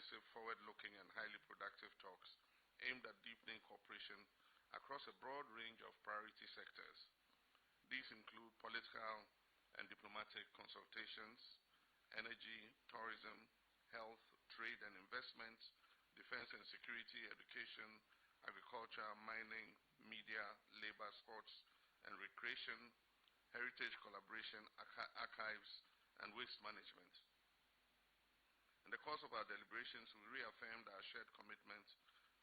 comprehensive, forward-looking, and highly productive talks aimed at deepening cooperation across a broad range of priority sectors. These include political and diplomatic consultations, energy, tourism, health, trade and investments, defense and security, education, agriculture, mining, media, labor, sports and recreation, heritage collaboration, archives, and waste management. In the course of our deliberations, we reaffirmed our shared commitment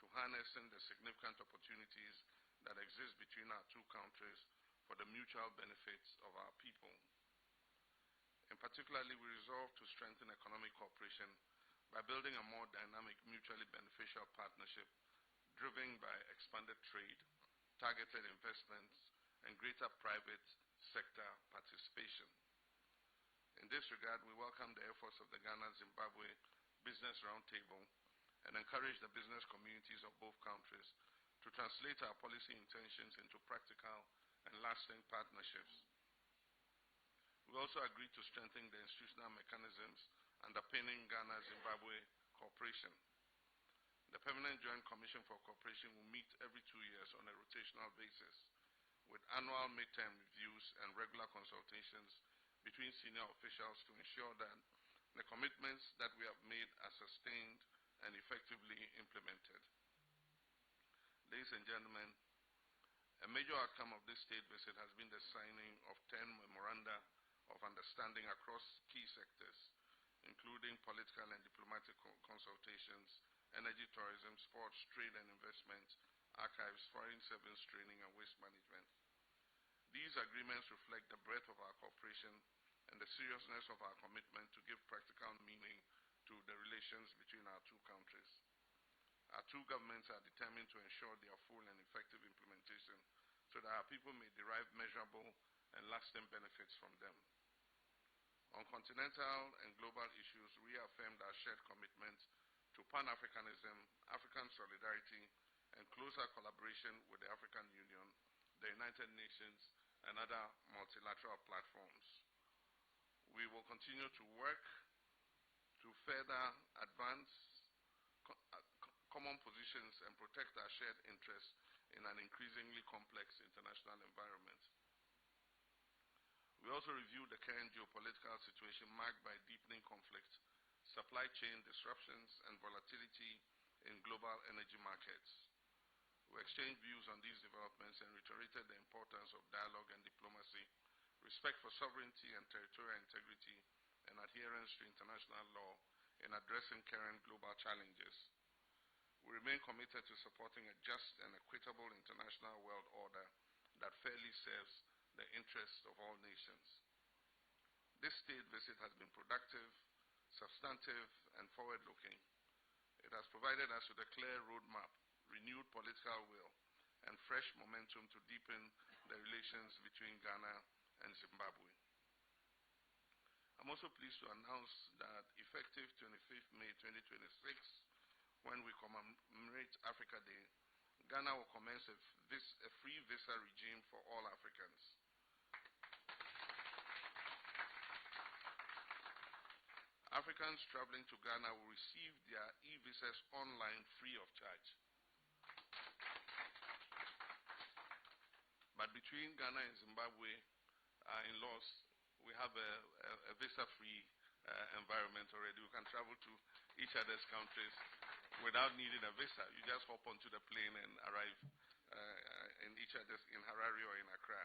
to harnessing the significant opportunities that exist between our two countries for the mutual benefits of our people. In particular, we resolved to strengthen economic cooperation by building a more dynamic, mutually beneficial partnership driven by expanded trade, targeted investments, and greater private sector participation. In this regard, we welcome the efforts of the Ghana-Zimbabwe Business Roundtable and encourage the business communities of both countries to translate our policy intentions into practical and lasting partnerships. We also agreed to strengthen the institutional mechanisms underpinning Ghana-Zimbabwe cooperation. The Permanent Joint Commission for Cooperation will meet every 2 years on a rotational basis, with annual midterm reviews and regular consultations between senior officials to ensure that the commitments that we have made are sustained and effectively implemented. Ladies and gentlemen, a major outcome of this state visit has been the signing of 10 memoranda of understanding across key sectors, including political and diplomatic consultations, energy, tourism, sports, trade and investment, archives, foreign service training, and waste management. These agreements reflect the breadth of our cooperation and the seriousness of our commitment to give practical meaning to the relations between our two countries. Our two governments are determined to ensure their full and effective implementation so that our people may derive measurable and lasting benefits from them. On continental and global issues, we reaffirmed our shared commitment to Pan-Africanism, African solidarity, and closer collaboration with the African Union, the United Nations, and other multilateral platforms. We will continue to work to further advance common positions and protect our shared interests in an increasingly complex international environment. We also reviewed the current geopolitical situation marked by deepening conflict, supply chain disruptions, and volatility in global energy markets. We exchanged views on these developments and reiterated the importance of dialogue and diplomacy, respect for sovereignty and territorial integrity, and adherence to international law in addressing current global challenges. We remain committed to supporting a just and equitable international world order that fairly serves the interests of all nations. This state visit has been productive, substantive, and forward-looking. It has provided us with a clear roadmap, renewed political will, and fresh momentum to deepen the relations between Ghana and Zimbabwe. I'm also pleased to announce that effective 25th May 2026, when we commemorate Africa Day, Ghana will commence a free visa regime for all Africans. Africans traveling to Ghana will receive their e-visas online free of charge. But between Ghana and Zimbabwe, in-laws, we have a visa-free environment already. We can travel to each other's countries without needing a visa. You just hop onto the plane and arrive in Harare or in Accra.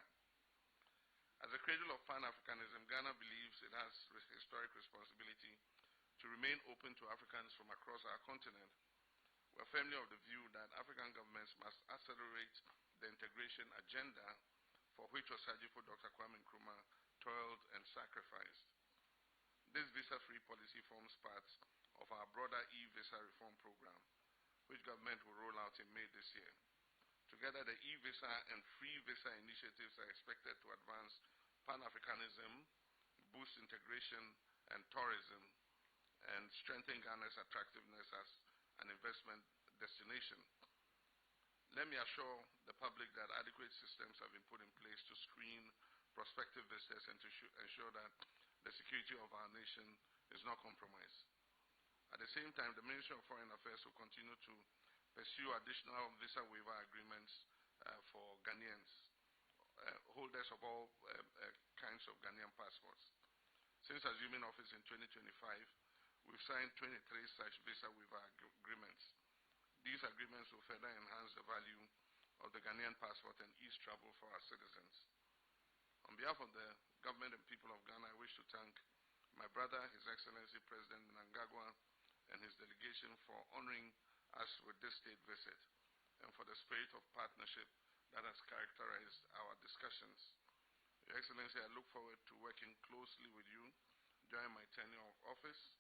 As a cradle of Pan-Africanism, Ghana believes it has historic responsibility to remain open to Africans from across our continent. We are firmly of the view that African governments must accelerate the integration agenda for which Osagyefo Dr. Kwame Nkrumah toiled and sacrificed. This visa-free policy forms part of our broader e-visa reform program, which government will roll out in May this year. Together, the e-visa and free visa initiatives are expected to advance Pan-Africanism, boost integration and tourism, and strengthen Ghana's attractiveness as an investment destination. Let me assure the public that adequate systems have been put in place to screen prospective visitors and to ensure that the security of our nation is not compromised. At the same time, the Ministry of Foreign Affairs will continue to pursue additional visa waiver agreements for Ghanaians, holders of all kinds of Ghanaian passports. Since assuming office in 2025, we've signed 23 such visa waiver agreements. These agreements will further enhance the value of the Ghanaian passport and ease travel for our citizens. On behalf of the government and people of Ghana, I wish to thank my brother, His Excellency President Mnangagwa, and his delegation for honoring us with this state visit and for the spirit of partnership that has characterized our discussions. Your Excellency, I look forward to working closely with you during my tenure of office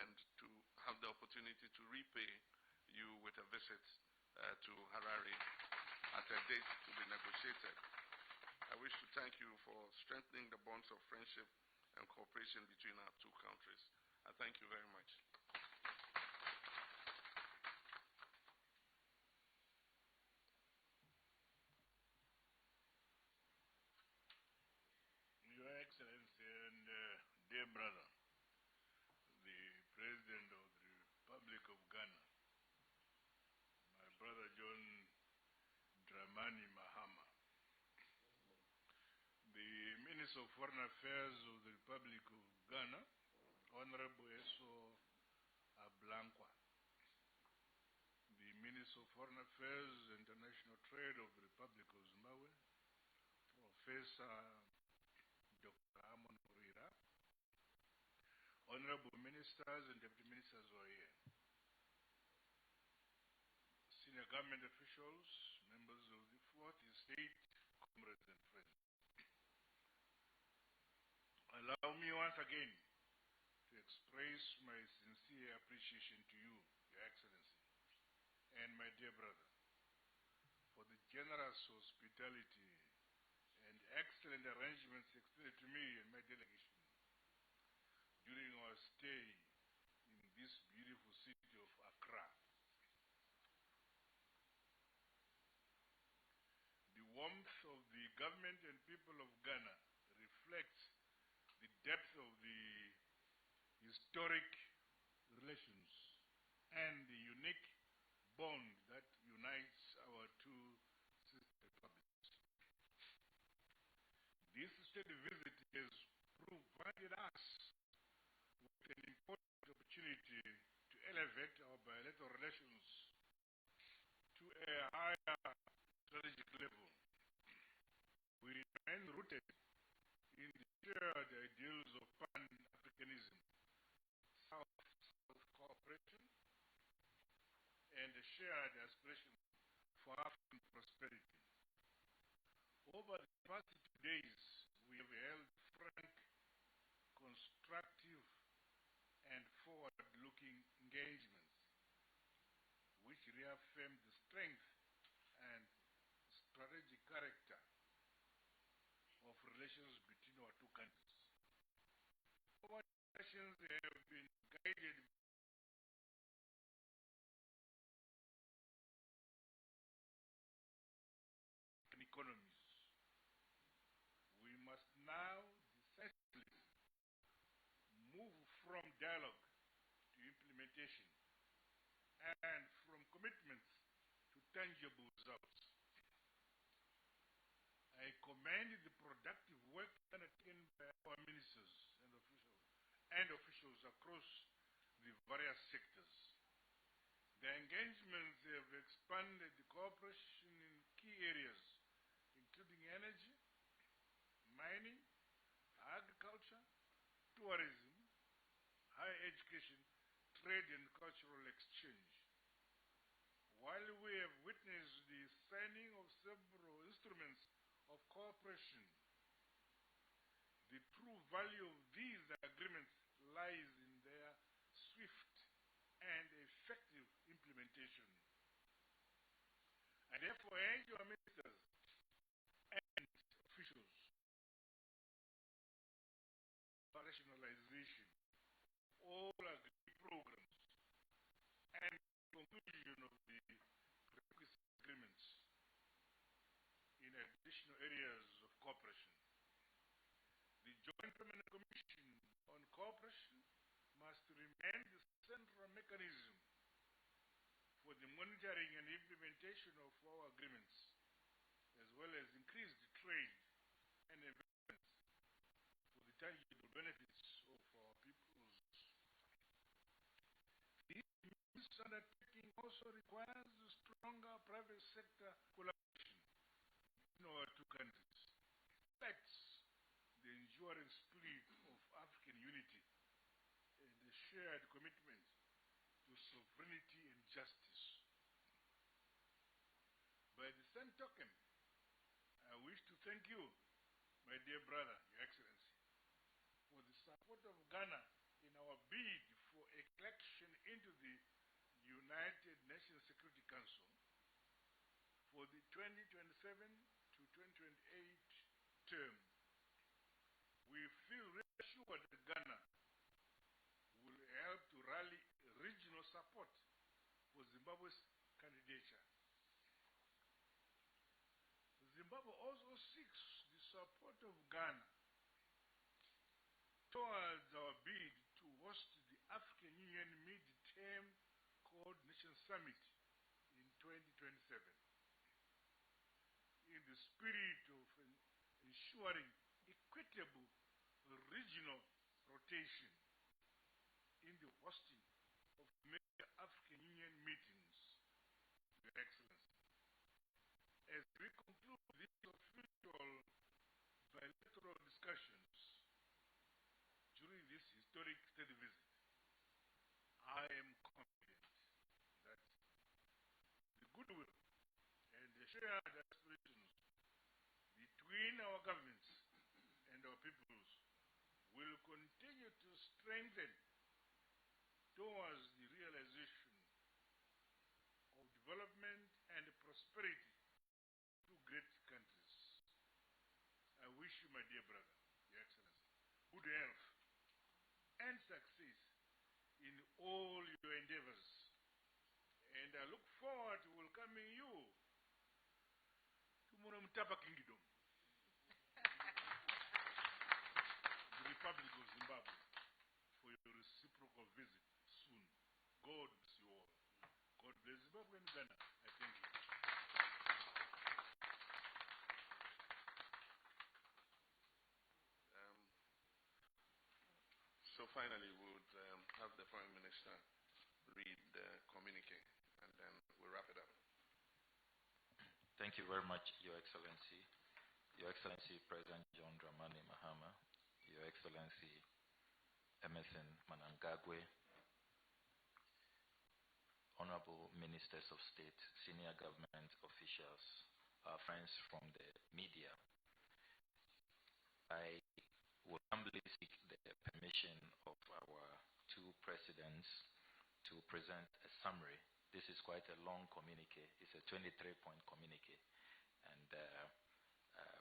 and to have the opportunity to repay you with a visit to Harare at a date to be negotiated. I wish to thank you for strengthening the bonds of friendship and cooperation between our two countries. I thank you very much. Your Excellency and dear brother, the President of the Republic of Ghana, my brother John Mahama, the Minister of Foreign Affairs of the Republic of Ghana, Honorable Eso Ablankwa, the Minister of Foreign Affairs and International Trade of the Republic of Zimbabwe, Professor Dr. Amon Orira, Honorable Ministers and Deputy Ministers who are here, senior government officials, members of the Fourth Estate, comrades and friends. Allow me once again to express my sincere appreciation to you, Your Excellency, and my dear brother, for the generous hospitality and excellent arrangements extended to me and my delegation during our stay in this beautiful city of Accra. The warmth of the government and people of Ghana reflects the depth of the historic relations and the unique bond that unites our two sister republics. This state visit has provided us with an important opportunity to elevate our bilateral relations to a higher strategic level. We remain rooted in the shared ideals of Pan-Africanism, South-South cooperation, and a shared aspiration for African prosperity. Over the past 2 days, we have held frank, constructive, and forward-looking engagements, which reaffirm the strength and strategic character of relations between our two countries. Our relations have been guided by economies. We must now decisively move from dialogue to implementation and from commitments to tangible results. I commend the productive work undertaken by our ministers and officials across the various sectors. The engagements have expanded the cooperation in key areas, including energy, mining, agriculture, tourism, higher education, trade and cultural exchange. While we have witnessed the signing of several instruments of cooperation, the true value of these agreements lies in their swift and effective implementation. I therefore urge our ministers and officials operationalization all agreed programs and conclusion of the requisite agreements in additional areas of cooperation. The Joint Permanent Commission on Cooperation monitoring and implementation of our agreements, as well as increased trade and investment for the tangible benefits of our peoples. This undertaking also requires stronger private sector collaboration in our two countries. That's the enduring spirit of African unity and the shared commitment to sovereignty and justice. By the same token, I wish to thank you, my dear brother, Your Excellency, for the support of Ghana in our bid for election into the United Nations Security Council for the 2027 to 2028 term. We feel reassured that Ghana will help to rally regional support for Zimbabwe's candidature. Zimbabwe also seeks the support of Ghana towards our bid to host the African Union Mid-Term Coordination Summit in 2027. In the spirit of ensuring equitable regional rotation in the hosting of major African Union meetings, Your Excellency. As we conclude these official bilateral discussions during this historic state visit, I am confident that the goodwill and the shared aspirations between our governments and our peoples will continue to strengthen towards the realization of development and prosperity of two great countries. I wish you, my dear brother, Your Excellency, good health and success in all your endeavors. And I look forward to welcoming you to Mutapa Kingdom, the Republic of Zimbabwe, for your reciprocal visit soon. God bless you all. God bless Zimbabwe and Ghana. I thank you. So finally, we would have the Foreign Minister read the communique, and then we'll wrap it up. Thank you very much, Your Excellency. Your Excellency, President John Mahama, Your Excellency, Emmerson Mnangagwa, Honorable Ministers of State, senior government officials, our friends from the media, I will humbly seek the permission of our two presidents to present a summary. This is quite a long communique. It's a 23-point communique. And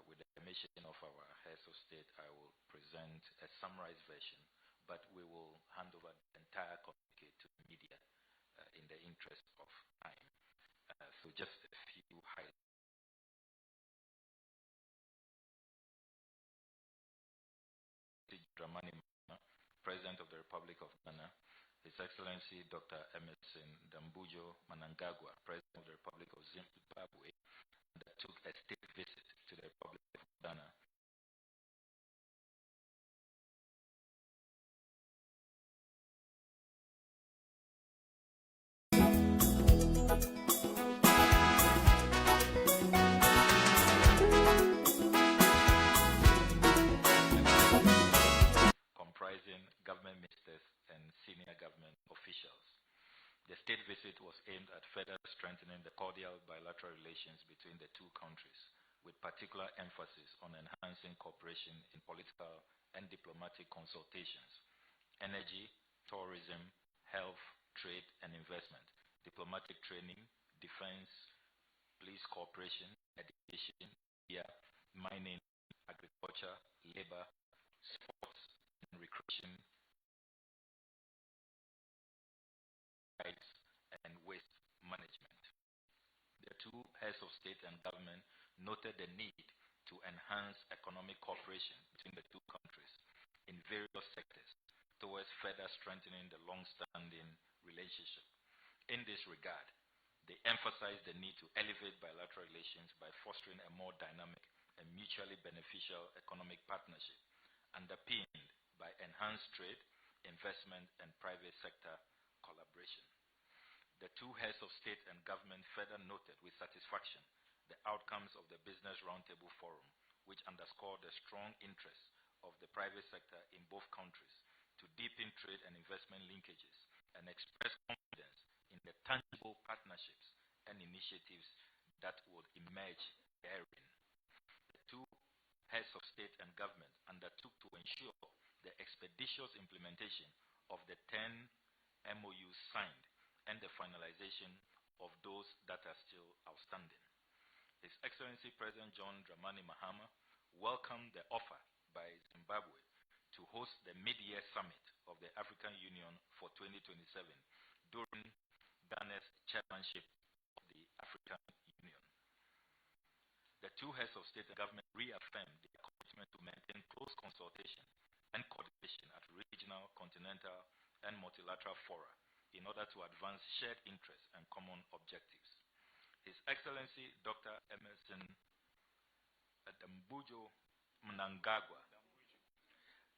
with the permission of our heads of state, I will present a summarized version, but we will hand over the entire communique to the media in the interest of time. So just a few highlights. Dramani Mahama, President of the Republic of Ghana, His Excellency Dr. Emmerson Mnangagwa, President of the Republic of Zimbabwe, that took a state visit to the Republic of Ghana. Comprising government ministers and senior government officials. The state visit was aimed at further strengthening the cordial bilateral relations between the two countries, with particular emphasis on enhancing cooperation in political and diplomatic consultations, energy, tourism, health, trade and investment, diplomatic training, defense, police cooperation, education, media, mining, agriculture, labor, sports and recreation, rights and waste management. The two heads of state and government noted the need to enhance economic cooperation between the two countries in various sectors towards further strengthening the long-standing relationship. In this regard, They emphasized the need to elevate bilateral relations by fostering a more dynamic and mutually beneficial economic partnership, underpinned by enhanced trade, investment, and private sector collaboration. The two heads of state and government further noted with satisfaction the outcomes of the Business Roundtable Forum, which underscored the strong interest of the private sector in both countries to deepen trade and investment linkages and express confidence in the tangible partnerships and initiatives that would emerge therein. The two heads of state and government undertook to ensure the expeditious implementation of the 10 MOUs signed and the finalization of those that are still outstanding. His Excellency President John Mahama welcomed the offer by Zimbabwe to host the mid-year summit of the African Union for 2027 during Ghana's chairmanship of the African Union. The two heads of state and government reaffirmed their commitment to maintain close consultation and coordination at regional, continental, and multilateral fora in order to advance shared interests and common objectives. His Excellency Dr. Emmerson Mnangagwa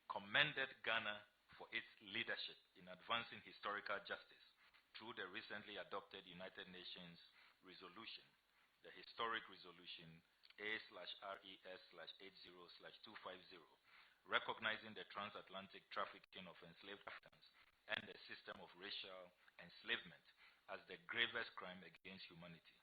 commended Ghana for its leadership in advancing historical justice through the recently adopted United Nations resolution, the historic resolution A/RES/80/250, recognizing the transatlantic trafficking of enslaved Africans and the system of racial enslavement as the gravest crime against humanity.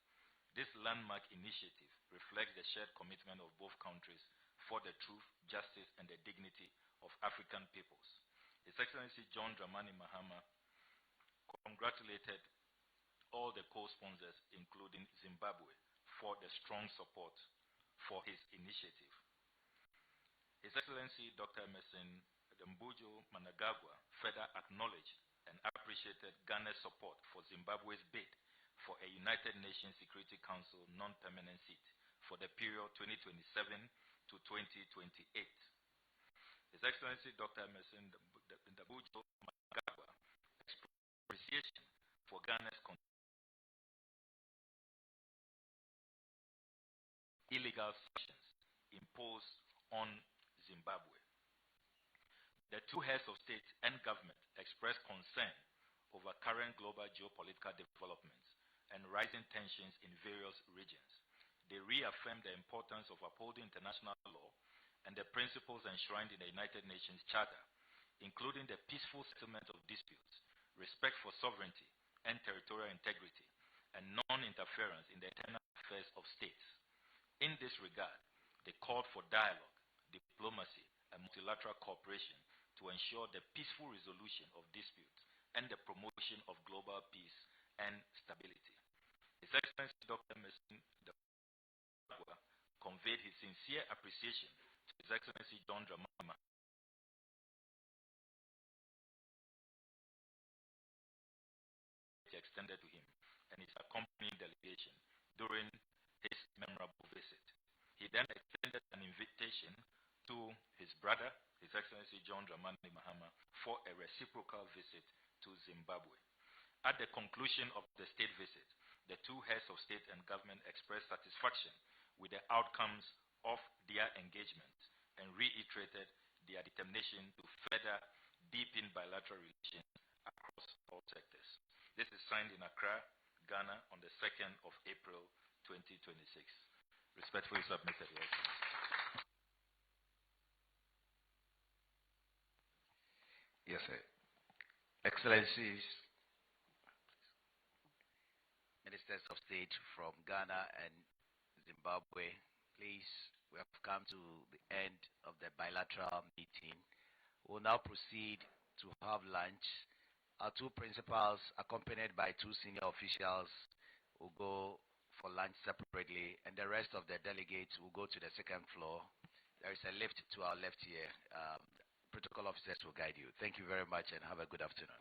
This landmark initiative reflects the shared commitment of both countries for the truth, justice, and the dignity of African peoples. His Excellency John Mahama congratulated all the co-sponsors, including Zimbabwe, for the strong support for his initiative. His Excellency Dr. Emmerson Mnangagwa further acknowledged and appreciated Ghana's support for Zimbabwe's bid for a United Nations Security Council non-permanent seat for the period 2027 to 2028. His Excellency Dr. Emmerson Mnangagwa expressed appreciation for Ghana's illegal sanctions imposed on Zimbabwe. The two heads of state and government expressed concern over current global geopolitical developments and rising tensions in various regions. They reaffirmed the importance of upholding international law and the principles enshrined in the United Nations Charter, including the peaceful settlement of disputes, respect for sovereignty and territorial integrity, and non-interference in the internal affairs of states. In this regard, they called for dialogue, diplomacy, and multilateral cooperation to ensure the peaceful resolution of disputes and the promotion of global peace and stability. His Excellency Dr. Emmerson Mnangagwa conveyed his sincere appreciation to His Excellency John Mahama extended to him and his accompanying delegation during his memorable visit. He then extended an invitation to his brother, His Excellency John Mahama, for a reciprocal visit to Zimbabwe. At the conclusion of the state visit, the two heads of state and government expressed satisfaction with the outcomes of their engagement and reiterated their determination to further deepen bilateral relations across all sectors. This is signed in Accra, Ghana on the 2nd of April 2026. Respectfully submitted, Your Excellency. Yes, sir. Excellencies, Ministers of State from Ghana and Zimbabwe, please, we have come to the end of the bilateral meeting. We'll now proceed to have lunch. Our two principals, accompanied by two senior officials, will go for lunch separately, and the rest of the delegates will go to the second floor. There is a lift to our left here. Protocol officers will guide you. Thank you very much and have a good afternoon.